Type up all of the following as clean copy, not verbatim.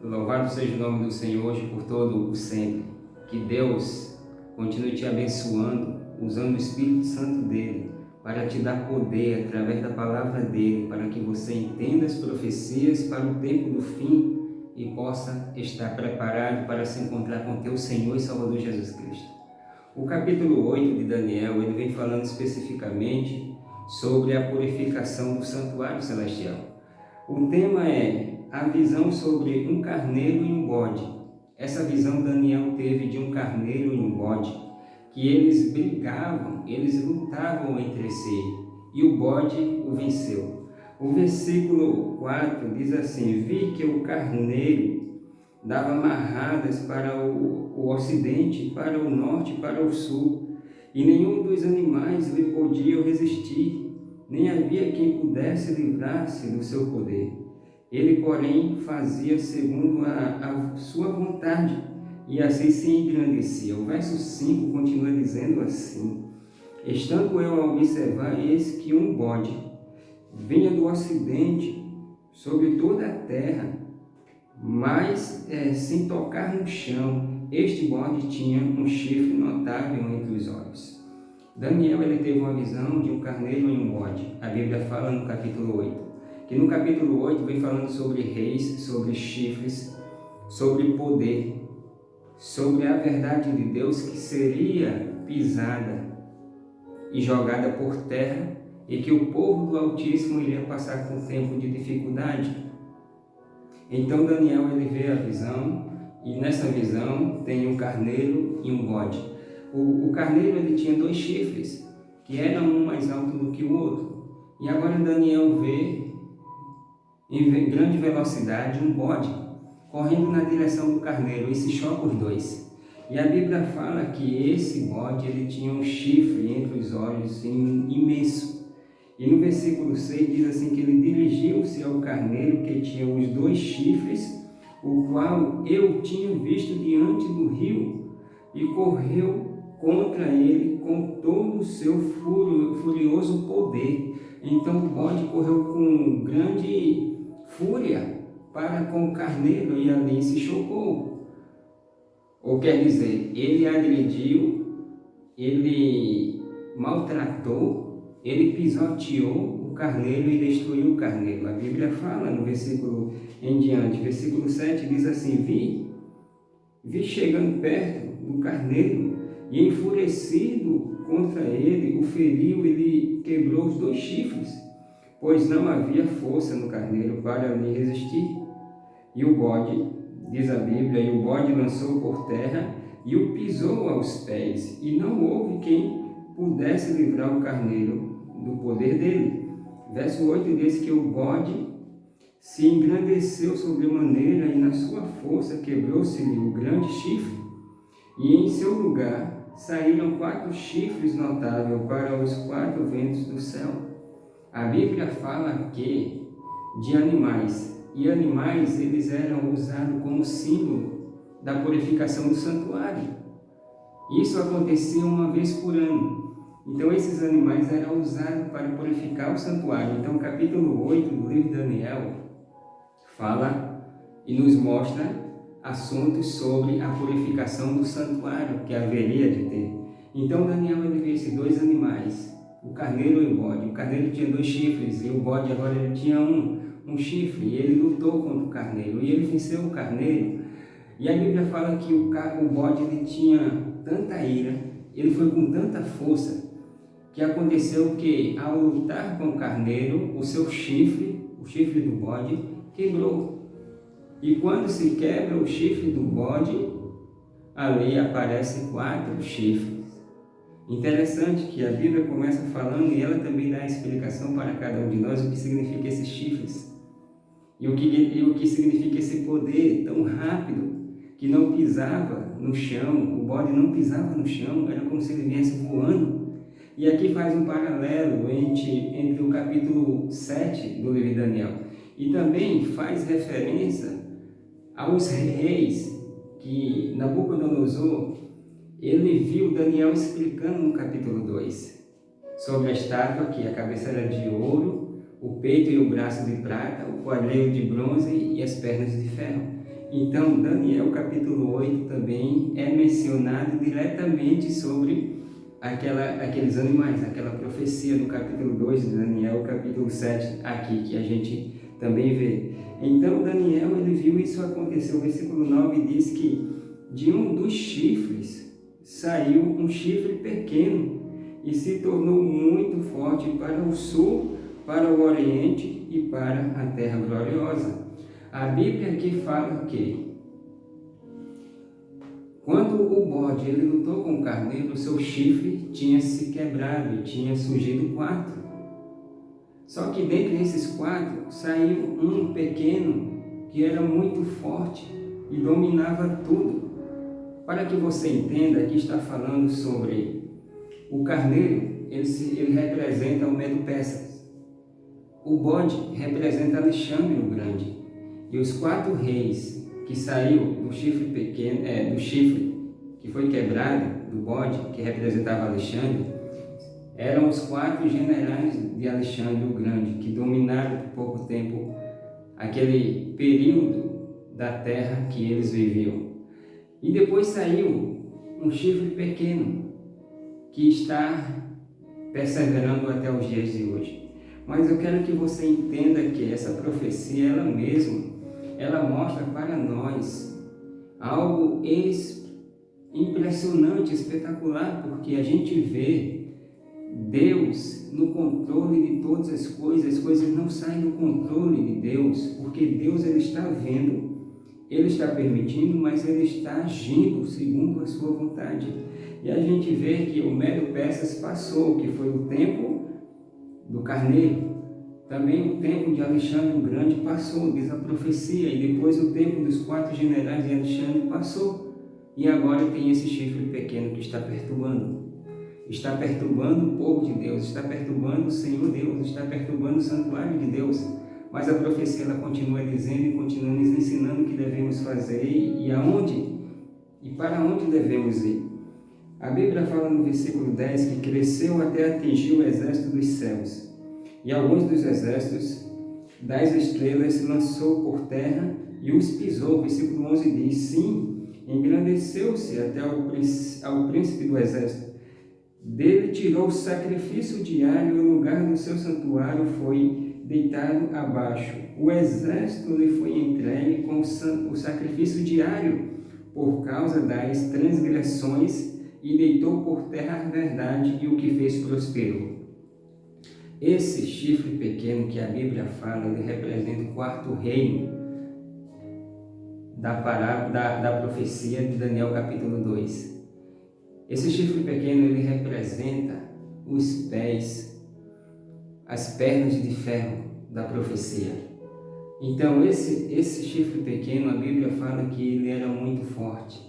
Louvado seja o nome do Senhor hoje por todo o sempre. Que Deus continue te abençoando, usando o Espírito Santo dele para te dar poder através da palavra dele, para que você entenda as profecias para o tempo do fim e possa estar preparado para se encontrar com teu Senhor e Salvador Jesus Cristo. O capítulo 8 de Daniel, ele vem falando especificamente sobre a purificação do santuário celestial. O tema é a visão sobre um carneiro e um bode. Essa visão Daniel teve de um carneiro e um bode, que eles brigavam, eles lutavam entre si, e o bode o venceu. O versículo 4 diz assim: vi que o carneiro dava amarradas para o ocidente, para o norte e para o sul, e nenhum dos animais lhe podia resistir, nem havia quem pudesse livrar-se do seu poder. Ele, porém, fazia segundo a sua vontade, e assim se engrandecia. O verso 5 continua dizendo assim: estando eu a observar, eis que um bode vinha do ocidente sobre toda a terra, mas sem tocar no chão. Este bode tinha um chifre notável entre os olhos. Daniel ele teve uma visão de um carneiro e um bode. A Bíblia fala no capítulo 8, que no capítulo 8 vem falando sobre reis, sobre chifres, sobre poder, sobre a verdade de Deus que seria pisada e jogada por terra, e que o povo do Altíssimo iria passar por um tempo de dificuldade. Então Daniel ele vê a visão, e nessa visão tem um carneiro e um bode. O carneiro ele tinha 2 chifres, que eram um mais alto do que o outro. E agora Daniel vê em grande velocidade um bode correndo na direção do carneiro, e se choca os dois. E a Bíblia fala que esse bode ele tinha um chifre entre os olhos imenso. E no versículo 6 diz assim que ele dirigiu-se ao carneiro que tinha os 2 chifres, o qual eu tinha visto diante do rio, e correu contra ele com todo o seu furioso poder. Então o bode correu com grande fúria para com o carneiro e ali se chocou. Ou quer dizer, ele agrediu, ele maltratou, ele pisoteou o carneiro e destruiu o carneiro. A Bíblia fala no versículo em diante, versículo 7 diz assim: vi chegando perto do carneiro, e enfurecido contra ele, o feriu e lhe quebrou os 2 chifres, pois não havia força no carneiro para lhe resistir. E o bode, diz a Bíblia, e o bode lançou por terra e o pisou aos pés, e não houve quem pudesse livrar o carneiro do poder dele. Verso 8 diz que o bode se engrandeceu sobremaneira, e na sua força quebrou-se-lhe o grande chifre, e em seu lugar saíram 4 chifres notáveis para os 4 ventos do céu. A Bíblia fala aqui de animais, e animais eles eram usados como símbolo da purificação do santuário. Isso acontecia uma vez por ano. Então esses animais eram usados para purificar o santuário. Então o capítulo 8 do livro de Daniel fala e nos mostra assuntos sobre a purificação do santuário que haveria de ter. Então Daniel ele vê esses 2 animais, o carneiro e o bode. O carneiro tinha 2 chifres e o bode agora ele tinha um chifre, e ele lutou contra o carneiro e ele venceu o carneiro. E a Bíblia fala que o bode ele tinha tanta ira, ele foi com tanta força, que aconteceu que ao lutar com o carneiro, o seu chifre, o chifre do bode, quebrou. E quando se quebra o chifre do bode, ali aparecem 4 chifres. Interessante que a Bíblia começa falando e ela também dá a explicação para cada um de nós o que significa esses chifres. E o que significa esse poder tão rápido, que não pisava no chão, o bode não pisava no chão, era como se ele viesse voando. E aqui faz um paralelo entre o capítulo 7 do livro de Daniel. E também faz referência aos reis que Nabucodonosor, ele viu Daniel explicando no capítulo 2 sobre a estátua, que a cabeça era de ouro, o peito e o braço de prata, o quadril de bronze e as pernas de ferro. Então, Daniel capítulo 8 também é mencionado diretamente sobre aqueles animais, aquela profecia no capítulo 2 de Daniel, capítulo 7, aqui, que a gente também vê. Então, Daniel, ele viu isso acontecer. O versículo 9 diz que de um dos chifres saiu um chifre pequeno e se tornou muito forte para o sul, para o oriente e para a terra gloriosa. A Bíblia aqui fala que quando o bode ele lutou com o carneiro, o seu chifre tinha se quebrado e tinha surgido 4. Só que dentre esses 4 saiu um pequeno que era muito forte e dominava tudo. Para que você entenda, aqui está falando sobre o carneiro, ele representa o Medo-Persas. O bode representa Alexandre o Grande. E os 4 reis que saiu do chifre pequeno, do chifre que foi quebrado, do bode, que representava Alexandre, eram os 4 generais de Alexandre o Grande, que dominaram por pouco tempo aquele período da terra que eles viviam. E depois saiu um chifre pequeno, que está perseverando até os dias de hoje. Mas eu quero que você entenda que essa profecia, ela mesma, ela mostra para nós algo impressionante, espetacular, porque a gente vê Deus no controle de todas as coisas não saem do controle de Deus, porque Deus ele está vendo, ele está permitindo, mas ele está agindo segundo a sua vontade. E a gente vê que o Medo-Persas passou, que foi o tempo do carneiro. Também o tempo de Alexandre o Grande passou, diz a profecia, e depois o tempo dos 4 generais de Alexandre passou. E agora tem esse chifre pequeno que está perturbando o povo de Deus, está perturbando o Senhor Deus, está perturbando o santuário de Deus. Mas a profecia ela continua dizendo e continua nos ensinando o que devemos fazer e aonde e para onde devemos ir. A Bíblia fala no versículo 10 que cresceu até atingir o exército dos céus. E alguns dos exércitos das estrelas lançou por terra e os pisou. O versículo 11 diz, sim, engrandeceu-se até ao príncipe do exército. Dele tirou o sacrifício diário e o lugar do seu santuário foi deitado abaixo. O exército lhe foi entregue com o sacrifício diário por causa das transgressões e deitou por terra a verdade e o que fez prosperou. Esse chifre pequeno que a Bíblia fala, ele representa o 4º reino da profecia de Daniel capítulo 2. Esse chifre pequeno, ele representa os pés, as pernas de ferro da profecia. Então, esse chifre pequeno, a Bíblia fala que ele era muito forte.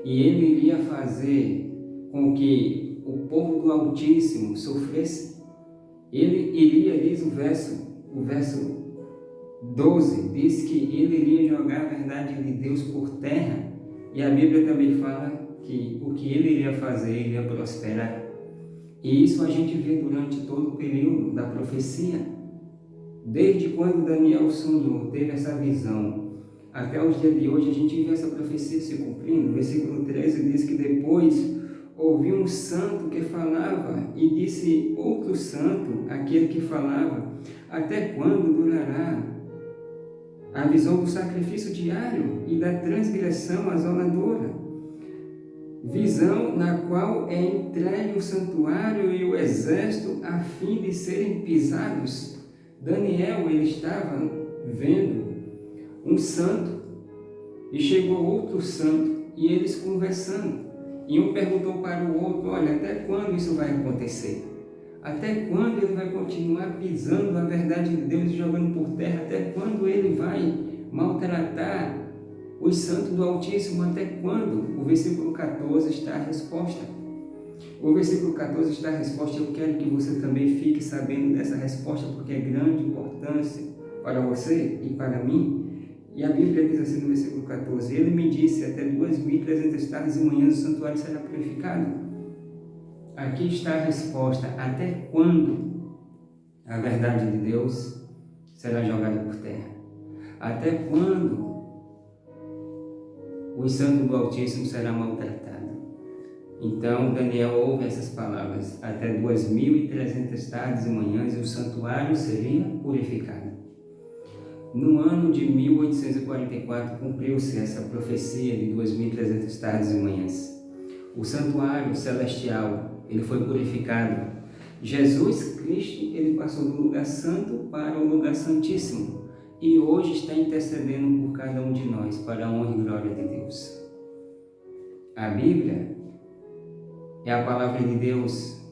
E ele iria fazer com que o povo do Altíssimo sofresse. Ele iria, diz o verso 12, diz que ele iria jogar a verdade de Deus por terra. E a Bíblia também fala que o que ele iria fazer, ele ia prosperar. E isso a gente vê durante todo o período da profecia. Desde quando Daniel sonhou, teve essa visão, até os dias de hoje a gente vê essa profecia se cumprindo. O versículo 13 diz que depois ouviu um santo que falava e disse outro santo, aquele que falava, até quando durará a visão do sacrifício diário e da transgressão asoladora? Visão na qual é entregue o santuário e o exército a fim de serem pisados. Daniel, ele estava vendo um santo e chegou outro santo e eles conversando. E um perguntou para o outro, olha, até quando isso vai acontecer? Até quando ele vai continuar pisando a verdade de Deus e jogando por terra? Até quando ele vai maltratar os santos do Altíssimo? Até quando? O versículo 14 está a resposta. O versículo 14 está a resposta. Eu quero que você também fique sabendo dessa resposta, porque é grande importância para você e para mim. E a Bíblia diz assim no versículo 14, ele me disse, até 2.300 tardes e manhãs o santuário será purificado. Aqui está a resposta, até quando a verdade de Deus será jogada por terra? Até quando os santos do Altíssimo serão maltratados. Então Daniel ouve essas palavras: até 2.300 tardes e manhãs o santuário seria purificado. No ano de 1844 cumpriu-se essa profecia de 2.300 tardes e manhãs. O santuário celestial, ele foi purificado. Jesus Cristo, ele passou do lugar santo para o lugar santíssimo e hoje está intercedendo por cada um de nós para a honra e glória de Deus. A Bíblia é a palavra de Deus.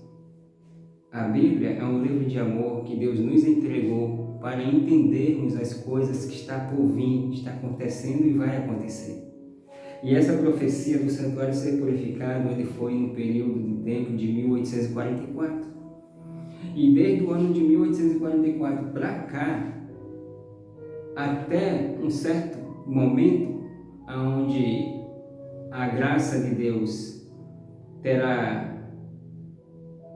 A Bíblia é um livro de amor que Deus nos entregou para entendermos as coisas que está por vir, está acontecendo e vai acontecer. E essa profecia do santuário ser purificado, ele foi no período de tempo de 1844. E desde o ano de 1844 para cá, até um certo momento, onde a graça de Deus terá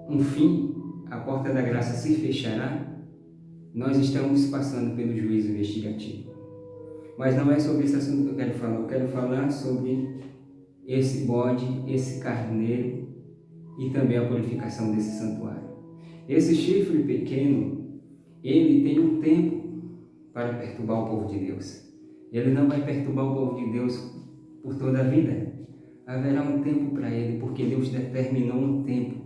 um fim, a porta da graça se fechará, nós estamos passando pelo juízo investigativo. Mas não é sobre esse assunto que eu quero falar. Eu quero falar sobre esse bode, esse carneiro e também a purificação desse santuário. Esse chifre pequeno, ele tem um tempo para perturbar o povo de Deus. Ele não vai perturbar o povo de Deus por toda a vida. Haverá um tempo para ele, porque Deus determinou um tempo.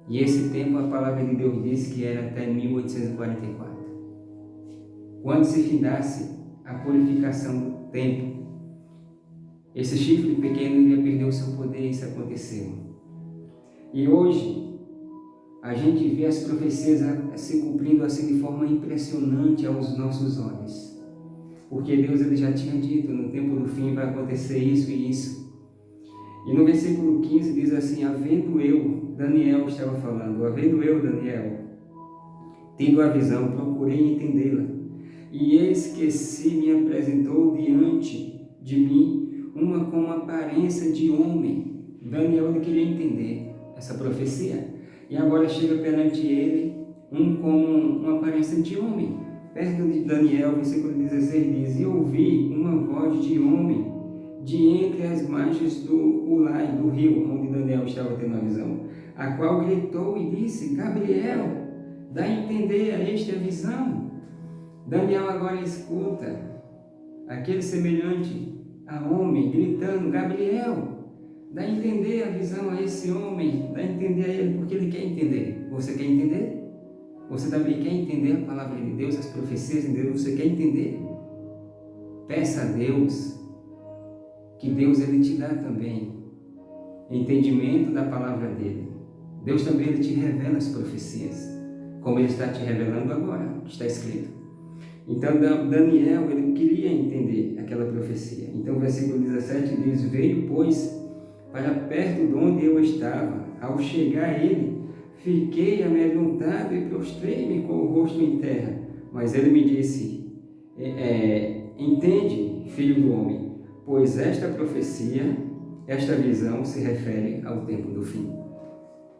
E esse tempo, a palavra de Deus disse que era até 1844. Quando se findasse a purificação do tempo, esse chifre pequeno iria perder o seu poder, e isso aconteceu. E hoje, a gente vê as profecias se cumprindo assim de forma impressionante aos nossos olhos. Porque Deus ele já tinha dito, no tempo do fim vai acontecer isso e isso. E no versículo 15 diz assim: havendo eu, Daniel estava falando, havendo eu, Daniel, tendo a visão, procurei entendê-la. E eis que se me apresentou diante de mim uma com aparência de homem. Daniel ele queria entender essa profecia. E agora chega perante ele com uma aparência de homem. Perto de Daniel, versículo 16 diz: e ouvi uma voz de homem de entre as margens do Ulai, do rio, onde Daniel estava tendo a visão, a qual gritou e disse: Gabriel, dá a entender a esta visão. Daniel agora escuta aquele semelhante a homem gritando: Gabriel, dá a entender a visão a esse homem, dá a entender a ele, porque ele quer entender. Você quer entender? Você também quer entender a palavra de Deus, as profecias de Deus? Você quer entender? Peça a Deus, que Deus ele te dá também entendimento da palavra dele. Deus também ele te revela as profecias, como ele está te revelando agora, está escrito. Então Daniel ele queria entender aquela profecia. Então o versículo 17 diz: veio, pois, para perto de onde eu estava. Ao chegar ele, fiquei amedrontado e prostrei-me com o rosto em terra. Mas ele me disse: entende, filho do homem, pois esta profecia, esta visão se refere ao tempo do fim.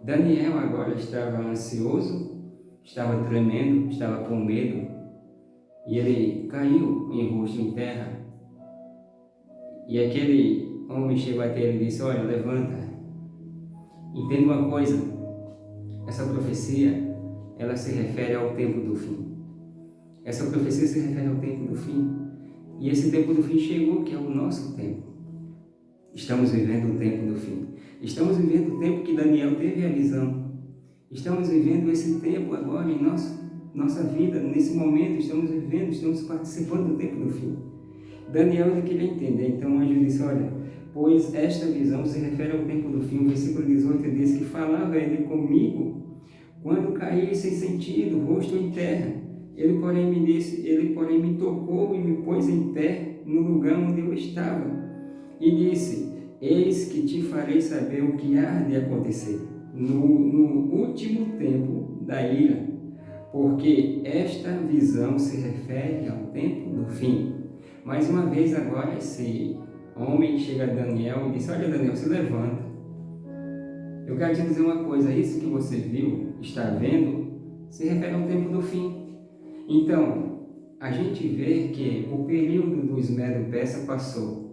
Daniel agora estava ansioso, estava tremendo, estava com medo, e ele caiu em rosto em terra. E aquele homem chegou até ele e disse: olha, levanta, entenda uma coisa, essa profecia, ela se refere ao tempo do fim. Essa profecia se refere ao tempo do fim. E esse tempo do fim chegou, que é o nosso tempo. Estamos vivendo o tempo do fim. Estamos vivendo o tempo que Daniel teve a visão. Estamos vivendo esse tempo agora em nossa vida, nesse momento, estamos vivendo, estamos participando do tempo do fim. Daniel ele queria entender, então o anjo disse: olha, pois esta visão se refere ao tempo do fim. O versículo 18 diz que falava ele comigo quando caí sem sentido, rosto em terra. Ele porém me tocou e me pôs em pé no lugar onde eu estava. E disse: eis que te farei saber o que há de acontecer no último tempo da ira, porque esta visão se refere ao tempo do fim. Mais uma vez agora esse homem chega a Daniel e diz: olha, Daniel, se levanta. Eu quero te dizer uma coisa, isso que você viu, está vendo, se refere ao tempo do fim. Então, a gente vê que o período dos Medo-Persa passou.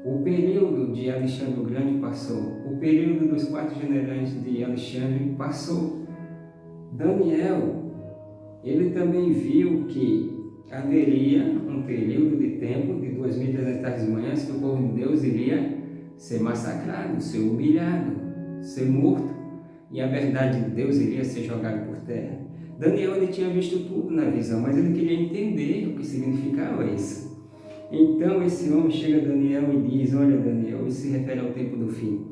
O período de Alexandre o Grande passou. O período dos 4 generais de Alexandre passou. Daniel, ele também viu que haveria um período de tempo de 2.300 manhãs que o povo de Deus iria ser massacrado, ser humilhado, ser morto, e a verdade de Deus iria ser jogada por terra. Daniel, ele tinha visto tudo na visão, mas ele queria entender o que significava isso. Então esse homem chega a Daniel e diz: olha, Daniel, isso se refere ao tempo do fim.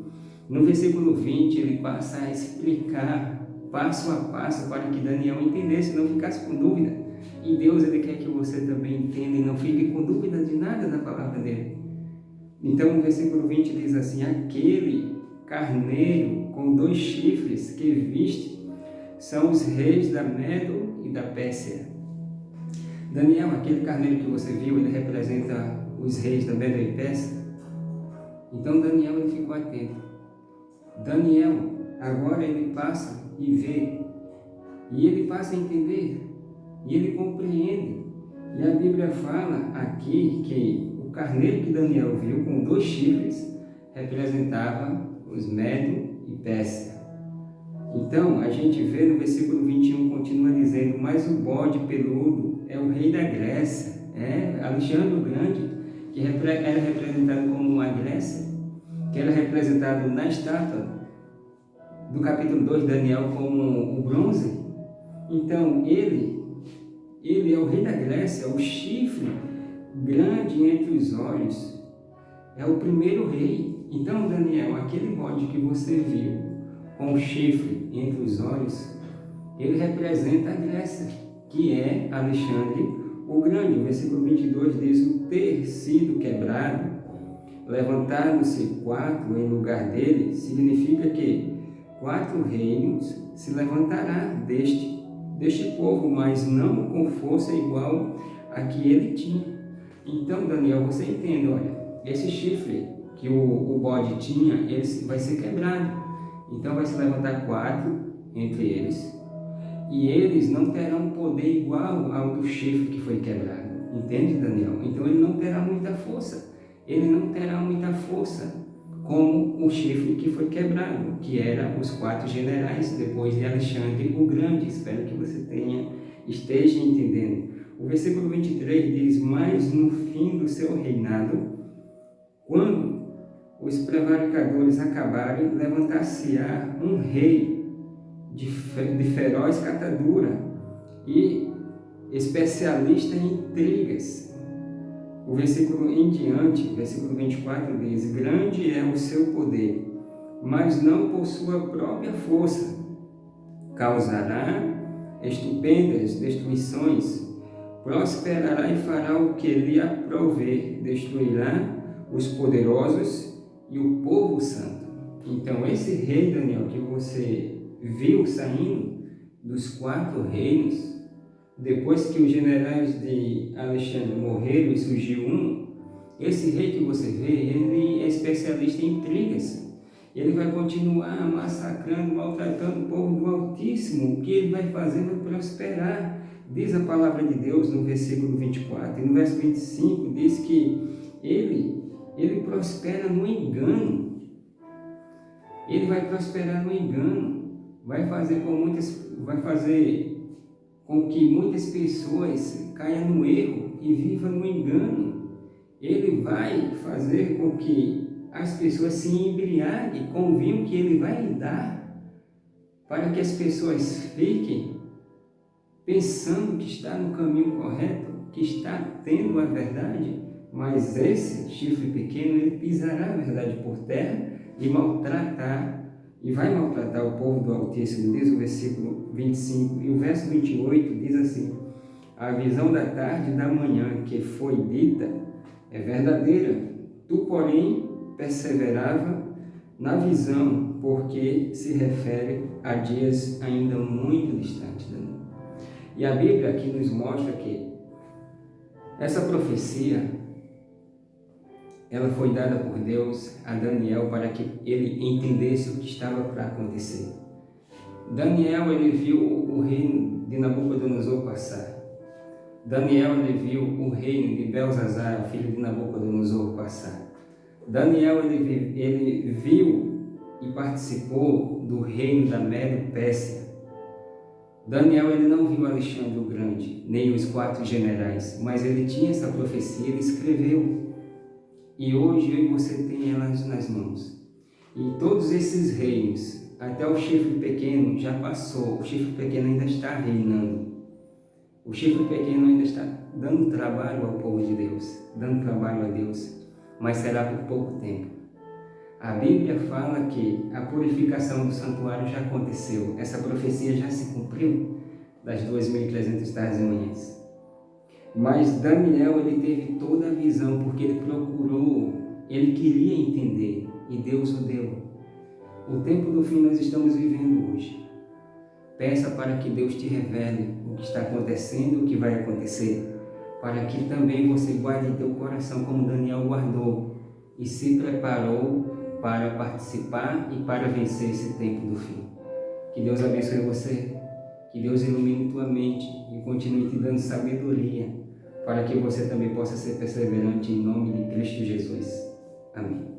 No versículo 20 ele passa a explicar passo a passo para que Daniel entendesse e não ficasse com dúvida. E Deus, ele quer que você também entenda e não fique com dúvida de nada da palavra dele. Então no versículo 20 diz assim: aquele carneiro com 2 chifres que viste são os reis da Medo e da Pérsia. Daniel, aquele carneiro que você viu, ele representa os reis da Medo e Pérsia. Então Daniel, ele ficou atento. Daniel, agora ele passa e vê, e ele passa a entender, e ele compreende. E a Bíblia fala aqui que o carneiro que Daniel viu com 2 chifres representava os Medo e Pérsia. Então, a gente vê no versículo 21, continua dizendo: mas o bode peludo é o rei da Grécia, Alexandre o Grande, que era representado como a Grécia, que era representado na estátua do capítulo 2 de Daniel como o bronze. Então, ele é o rei da Grécia, o chifre grande entre os olhos, é o primeiro rei. Então, Daniel, aquele bode que você viu com o chifre entre os olhos, ele representa a Grécia, que é Alexandre o Grande. O versículo 22 diz: o ter sido quebrado, levantado-se 4 em lugar dele, significa que 4 reinos se levantará deste povo, mas não com força igual a que ele tinha. Então, Daniel, você entende, olha, esse chifre que o bode tinha, ele vai ser quebrado. Então vai se levantar 4 entre eles, e eles não terão poder igual ao do chifre que foi quebrado. Entende, Daniel? Então ele não terá muita força. Ele não terá muita força como o chifre que foi quebrado, que era os 4 generais depois de Alexandre o Grande. Espero que você esteja entendendo. O versículo 23 diz: mas no fim do seu reinado, quando os prevaricadores acabarem, levantar-se-á um rei de feroz catadura e especialista em intrigas. O versículo em diante, versículo 24 diz: grande é o seu poder, mas não por sua própria força. Causará estupendas destruições, prosperará e fará o que lhe aprouver, destruirá os poderosos e o povo santo. Então esse rei, Daniel, que você viu saindo dos 4 reinos, depois que os generais de Alexandre morreram e surgiu um, esse rei que você vê, ele é especialista em intrigas. Ele vai continuar massacrando, maltratando o povo do Altíssimo. O que ele vai fazer vai prosperar. Diz a palavra de Deus no versículo 24. E no verso 25 diz que ele prospera no engano. Ele vai prosperar no engano. Vai fazer com que muitas pessoas caiam no erro e vivam no engano. Ele vai fazer com que as pessoas se embriaguem com o vinho que ele vai dar, para que as pessoas fiquem pensando que está no caminho correto, que está tendo a verdade, mas esse chifre pequeno, ele pisará a verdade por terra e vai maltratar o povo do Altíssimo, diz o versículo 25. E o verso 28 diz assim: a visão da tarde e da manhã que foi dita é verdadeira, tu, porém, perseverava na visão, porque se refere a dias ainda muito distantes. E a Bíblia aqui nos mostra que essa profecia, ela foi dada por Deus a Daniel para que ele entendesse o que estava para acontecer. Daniel, ele viu o reino de Nabucodonosor passar. Daniel, ele viu o reino de Belzazar, filho de Nabucodonosor, passar. Daniel ele viu e participou do reino da Medo-Pérsia. Daniel ele não viu Alexandre o Grande, nem os 4 generais, mas ele tinha essa profecia, ele escreveu. E hoje eu e você tem elas nas mãos. E todos esses reinos, até o chifre pequeno já passou, o chifre pequeno ainda está reinando. O chifre pequeno ainda está dando trabalho ao povo de Deus, dando trabalho a Deus, mas será por pouco tempo. A Bíblia fala que a purificação do santuário já aconteceu, essa profecia já se cumpriu das 2.300 tardes e manhãs. Mas Daniel ele teve toda a visão porque ele procurou, ele queria entender e Deus o deu. O tempo do fim nós estamos vivendo hoje. Peça para que Deus te revele o que está acontecendo e o que vai acontecer, para que também você guarde em teu coração como Daniel guardou e se preparou para participar e para vencer esse tempo do fim. Que Deus abençoe você, que Deus ilumine tua mente e continue te dando sabedoria para que você também possa ser perseverante em nome de Cristo Jesus. Amém.